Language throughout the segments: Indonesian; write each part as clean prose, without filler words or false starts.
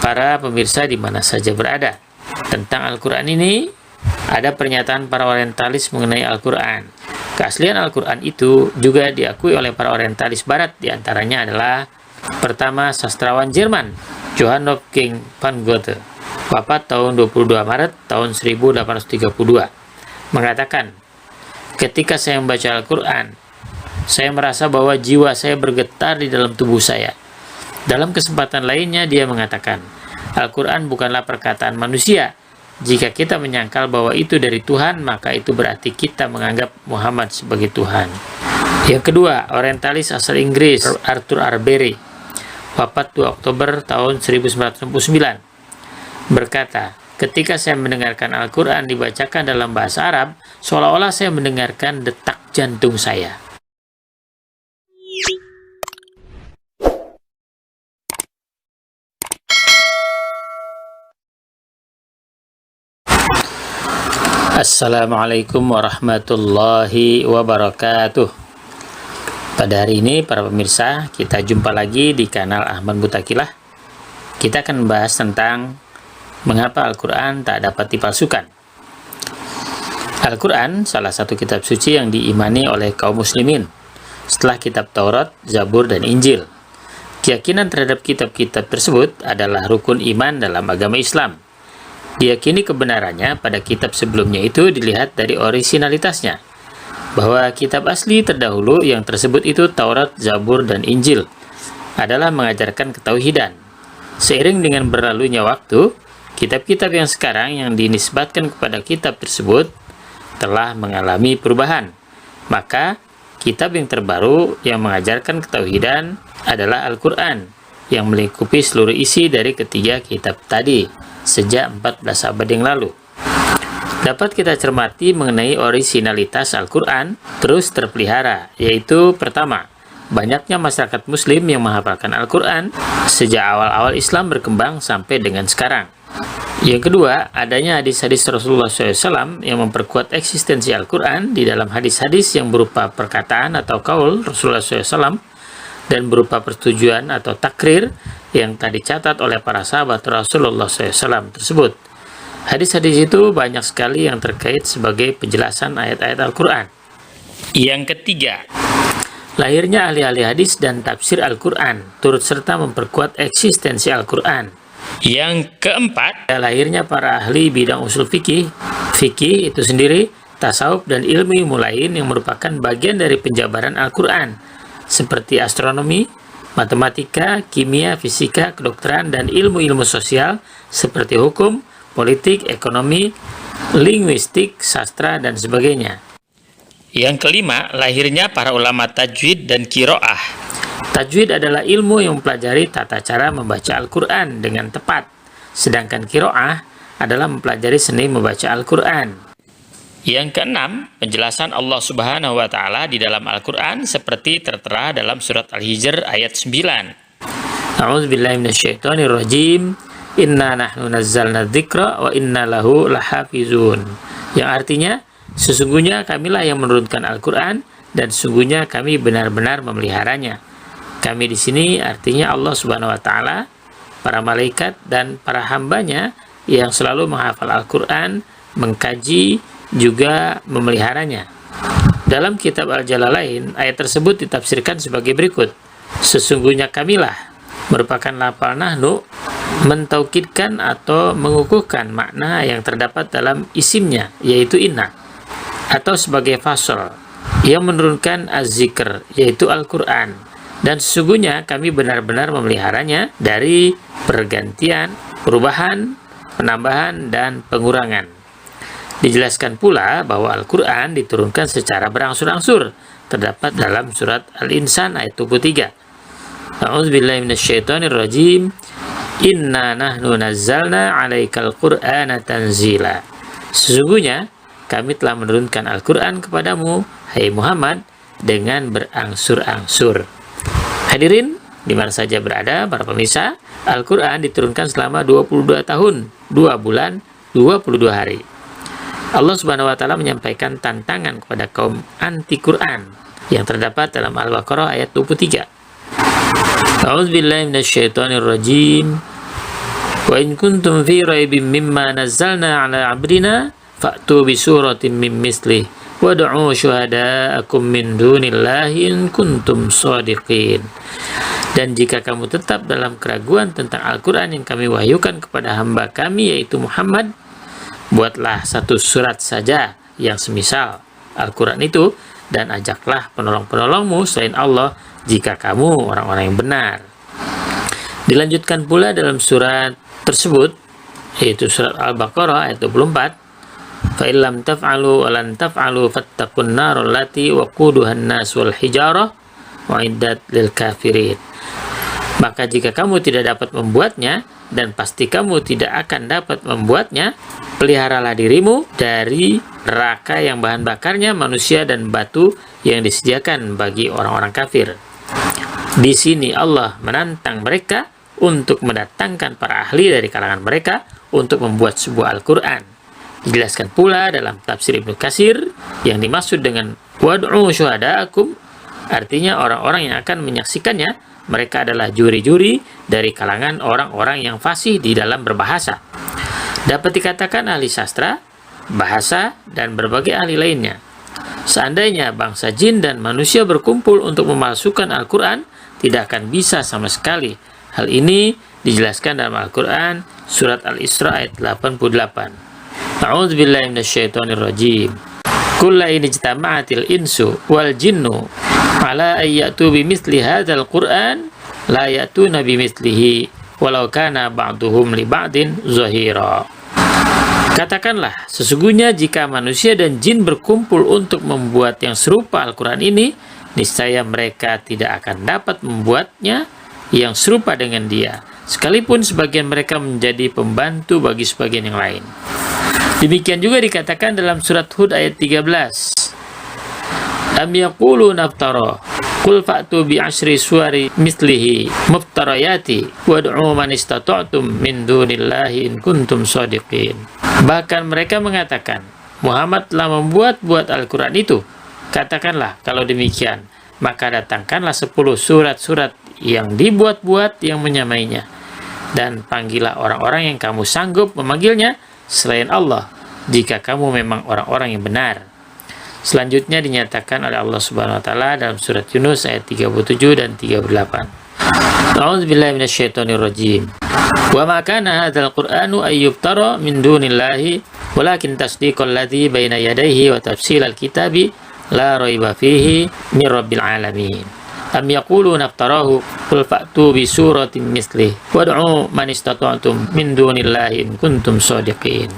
para pemirsa di mana saja berada. Tentang Al-Quran ini, ada pernyataan para orientalis mengenai Al-Quran. Keaslian Al-Quran itu juga diakui oleh para orientalis barat, diantaranya adalah pertama, sastrawan Jerman, Johann Wolfgang von Goethe, wafat tahun 22 Maret tahun 1832, mengatakan, ketika saya membaca Al-Quran, saya merasa bahwa jiwa saya bergetar di dalam tubuh saya. Dalam kesempatan lainnya, dia mengatakan, Al-Quran bukanlah perkataan manusia. Jika kita menyangkal bahwa itu dari Tuhan, maka itu berarti kita menganggap Muhammad sebagai Tuhan. Yang kedua, orientalis asal Inggris, Arthur Arbery, wafat 2 Oktober tahun 1969, berkata, ketika saya mendengarkan Al-Quran dibacakan dalam bahasa Arab, seolah-olah saya mendengarkan detak jantung saya. Assalamualaikum warahmatullahi wabarakatuh. Pada hari ini para pemirsa, kita jumpa lagi di kanal Ahmad Mutakilah. Kita akan membahas tentang mengapa Al-Quran tak dapat dipalsukan. Al-Quran salah satu kitab suci yang diimani oleh kaum muslimin setelah kitab Taurat, Zabur, dan Injil. Keyakinan terhadap kitab-kitab tersebut adalah rukun iman dalam agama Islam. Diyakini kebenarannya pada kitab sebelumnya itu dilihat dari orisinalitasnya, bahwa kitab asli terdahulu yang tersebut itu Taurat, Zabur, dan Injil adalah mengajarkan ketauhidan. Seiring dengan berlalunya waktu, kitab-kitab yang sekarang yang dinisbatkan kepada kitab tersebut telah mengalami perubahan. Maka, kitab yang terbaru yang mengajarkan ketauhidan adalah Al-Quran, yang melingkupi seluruh isi dari ketiga kitab tadi sejak 14 abad yang lalu. Dapat kita cermati mengenai orisinalitas Al-Quran terus terpelihara, yaitu pertama, banyaknya masyarakat muslim yang menghafalkan Al-Quran sejak awal-awal Islam berkembang sampai dengan sekarang. Yang kedua, adanya hadis-hadis Rasulullah SAW yang memperkuat eksistensi Al-Quran di dalam hadis-hadis yang berupa perkataan atau qaul Rasulullah SAW dan berupa persetujuan atau takrir yang tadi dicatat oleh para sahabat Rasulullah SAW tersebut. Hadis-hadis itu banyak sekali yang terkait sebagai penjelasan ayat-ayat Al-Quran. Yang ketiga, lahirnya ahli-ahli hadis dan tafsir Al-Quran turut serta memperkuat eksistensi Al-Quran. Yang keempat, lahirnya para ahli bidang usul fikih itu sendiri, tasawuf, dan ilmu lain yang merupakan bagian dari penjabaran Al-Quran, seperti astronomi, matematika, kimia, fisika, kedokteran, dan ilmu-ilmu sosial seperti hukum, politik, ekonomi, linguistik, sastra, dan sebagainya. Yang kelima, lahirnya para ulama tajwid dan qiraah. Tajwid adalah ilmu yang mempelajari tata cara membaca Al-Quran dengan tepat, sedangkan qiraah adalah mempelajari seni membaca Al-Quran. Yang keenam, penjelasan Allah Subhanahu wa Ta'ala di dalam Al-Quran seperti tertera dalam surat Al-Hijr ayat 9. A'udzubillahi minasyaitonirrajim. Inna nahnu nazzalna dzikra wa inna lahu lahafizun. Yang artinya, sesungguhnya kamilah yang menurunkan Al-Quran dan sesungguhnya kami benar-benar memeliharanya. Kami di sini artinya Allah Subhanahu wa Ta'ala, para malaikat dan para hambanya yang selalu menghafal Al-Quran, mengkaji, juga memeliharanya. Dalam kitab Al-Jalalain, ayat tersebut ditafsirkan sebagai berikut. Sesungguhnya kamilah merupakan lafal nahnu, mentaukidkan atau mengukuhkan makna yang terdapat dalam isimnya, yaitu inna, atau sebagai fasal yang menurunkan az-zikr, yaitu Al-Quran. Dan sesungguhnya kami benar-benar memeliharanya dari pergantian, perubahan, penambahan, dan pengurangan. Dijelaskan pula bahwa Al-Quran diturunkan secara berangsur-angsur, terdapat dalam surat Al-Insan ayat 23. A'udzubillahi minasyaitonirrajim. Inna nahnu nazzalna 'alaikal Qur'ana tanzila. Sesungguhnya kami telah menurunkan Al-Quran kepadamu, hai Muhammad, dengan berangsur-angsur. Hadirin, di mana saja berada para pemirsa, Al-Quran diturunkan selama 22 tahun, 2 bulan, 22 hari. Allah Subhanahu wa Ta'ala menyampaikan tantangan kepada kaum anti-Quran yang terdapat dalam Al-Baqarah ayat 23. A'udzubillahi minasyaitonirrajim. Wa in kuntum fi raibim mimma nazzalna ala abdina fa'tu bi suratin min mislih wad'u syuhada'akum min dunillahi in kuntum shadiqin. Dan jika kamu tetap dalam keraguan tentang Al-Quran yang kami wahyukan kepada hamba kami yaitu Muhammad, buatlah satu surat saja yang semisal Al-Quran itu dan ajaklah penolong-penolongmu selain Allah jika kamu orang-orang yang benar. Dilanjutkan pula dalam surat tersebut, yaitu surat Al-Baqarah ayat 24, فَإِنْ لَمْ تَفْعَلُوا وَلَنْ تَفْعَلُوا فَاتَّقُوا النَّارَ الَّتِي وَقُودُهَا النَّاسُ وَالْحِجَارَةُ وَأُعِدَّتْ لِلْكَافِرِينَ. Maka jika kamu tidak dapat membuatnya, dan pasti kamu tidak akan dapat membuatnya, peliharalah dirimu dari neraka yang bahan bakarnya manusia dan batu yang disediakan bagi orang-orang kafir. Di sini Allah menantang mereka untuk mendatangkan para ahli dari kalangan mereka untuk membuat sebuah Al-Quran. Dijelaskan pula dalam tafsir Ibnu Katsir yang dimaksud dengan wad'u syuhada'akum, artinya orang-orang yang akan menyaksikannya mereka adalah juri-juri dari kalangan orang-orang yang fasih di dalam berbahasa. Dapat dikatakan ahli sastra, bahasa, dan berbagai ahli lainnya. Seandainya bangsa jin dan manusia berkumpul untuk memalsukan Al-Quran, tidak akan bisa sama sekali. Hal ini dijelaskan dalam Al-Quran surat Al-Isra ayat 88. A'udzubillahi minasyaitonirrajim. Kulla in ijtama'atil insu wal jinnu ala ayyatu bimithli hadzal Qur'an la ya'tuna bimithlihi walau kana ba'duhum li ba'din zahira. Katakanlah, sesungguhnya jika manusia dan jin berkumpul untuk membuat yang serupa Al-Quran ini, niscaya mereka tidak akan dapat membuatnya yang serupa dengan dia, sekalipun sebagian mereka menjadi pembantu bagi sebagian yang lain. Demikian juga dikatakan dalam surat Hud ayat 13. Am yaqulu naftara qul fa'tu bi asyri suwari mislihi muftarayati wad'u man istata'tum min dunillahi in kuntum shadiqin. Bahkan mereka mengatakan, Muhammad telah membuat Al-Quran itu. Katakanlah, kalau demikian, maka datangkanlah 10 surat-surat yang dibuat-buat yang menyamainya. Dan panggillah orang-orang yang kamu sanggup memanggilnya selain Allah, jika kamu memang orang-orang yang benar. Selanjutnya dinyatakan oleh Allah Subhanahu wa taala dalam surat Yunus ayat 37 dan 38. A'udzubillahi minasyaitonirrajim. Wa ma kana hadzal qur'anu ayyubtara min dunillahi walakin tasdiqal ladzi baina yadayhi wa tafsilal kitabi la raiba fihi min rabbil alamin. Am yaquluna iftarahu qul fa'tu bi suratin mislih wad'u man istata'tum min dunillahi in kuntum shadiqin.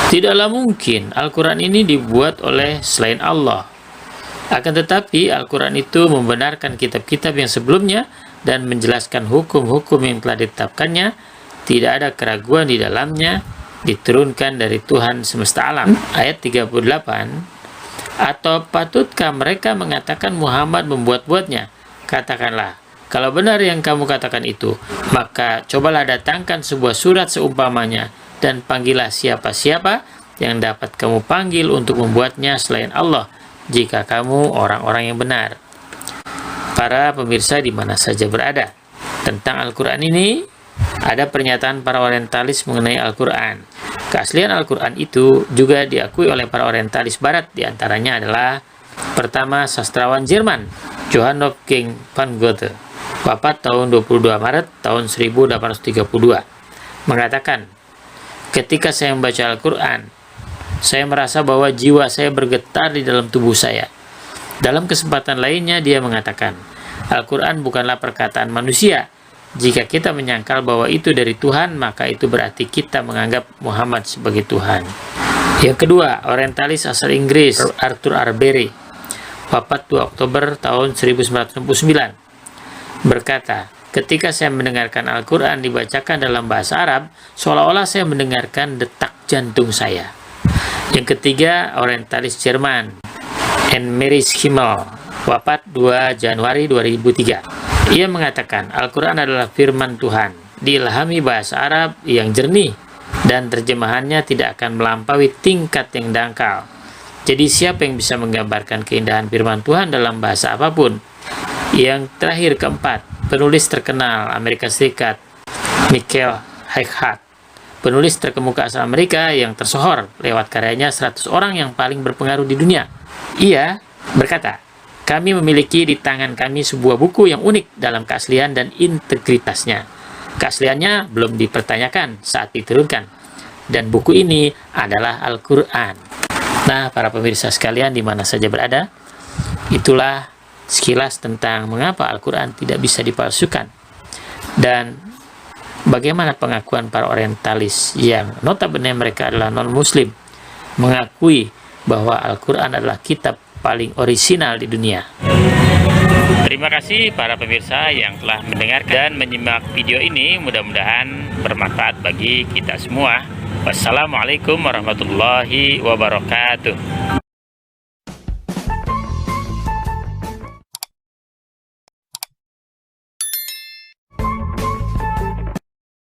Tidaklah mungkin Al-Quran ini dibuat oleh selain Allah. Akan tetapi Al-Quran itu membenarkan kitab-kitab yang sebelumnya dan menjelaskan hukum-hukum yang telah ditetapkannya. Tidak ada keraguan di dalamnya, diturunkan dari Tuhan semesta alam. Ayat 38. Atau patutkah mereka mengatakan Muhammad membuat-buatnya? Katakanlah, kalau benar yang kamu katakan itu, maka cobalah datangkan sebuah surat seumpamanya, dan panggillah siapa-siapa yang dapat kamu panggil untuk membuatnya selain Allah, jika kamu orang-orang yang benar. Para pemirsa di mana saja berada, tentang Al-Quran ini, ada pernyataan para orientalis mengenai Al-Quran. Keaslian Al-Quran itu juga diakui oleh para orientalis barat, diantaranya adalah pertama, sastrawan Jerman, Johann Wolfgang von Goethe, wafat tahun 22 Maret tahun 1832, mengatakan, ketika saya membaca Al-Quran, saya merasa bahwa jiwa saya bergetar di dalam tubuh saya. Dalam kesempatan lainnya, dia mengatakan, Al-Quran bukanlah perkataan manusia. Jika kita menyangkal bahwa itu dari Tuhan, maka itu berarti kita menganggap Muhammad sebagai Tuhan. Yang kedua, orientalis asal Inggris, Arthur Arbery, wafat 2 Oktober tahun 1969, berkata, ketika saya mendengarkan Al-Quran dibacakan dalam bahasa Arab, seolah-olah saya mendengarkan detak jantung saya. Yang ketiga, orientalis Jerman, Heinrich Himmel, wafat 2 Januari 2003. Ia mengatakan, Al-Quran adalah firman Tuhan, diilhami bahasa Arab yang jernih, dan terjemahannya tidak akan melampaui tingkat yang dangkal. Jadi siapa yang bisa menggambarkan keindahan firman Tuhan dalam bahasa apapun? Yang terakhir, keempat, penulis terkenal Amerika Serikat Michael Heighart penulis terkemuka asal Amerika yang tersohor lewat karyanya 100 orang yang paling berpengaruh di dunia. Ia berkata, "Kami memiliki di tangan kami sebuah buku yang unik dalam keaslian dan integritasnya. Keasliannya belum dipertanyakan saat diturunkan. Dan buku ini adalah Al-Quran." Nah, para pemirsa sekalian di mana saja berada, itulah sekilas tentang mengapa Al-Quran tidak bisa dipalsukan. Dan bagaimana pengakuan para orientalis yang notabene mereka adalah non-muslim mengakui bahwa Al-Quran adalah kitab paling orisinal di dunia. Terima kasih para pemirsa yang telah mendengarkan dan menyimak video ini. Mudah-mudahan bermanfaat bagi kita semua. Wassalamualaikum warahmatullahi wabarakatuh.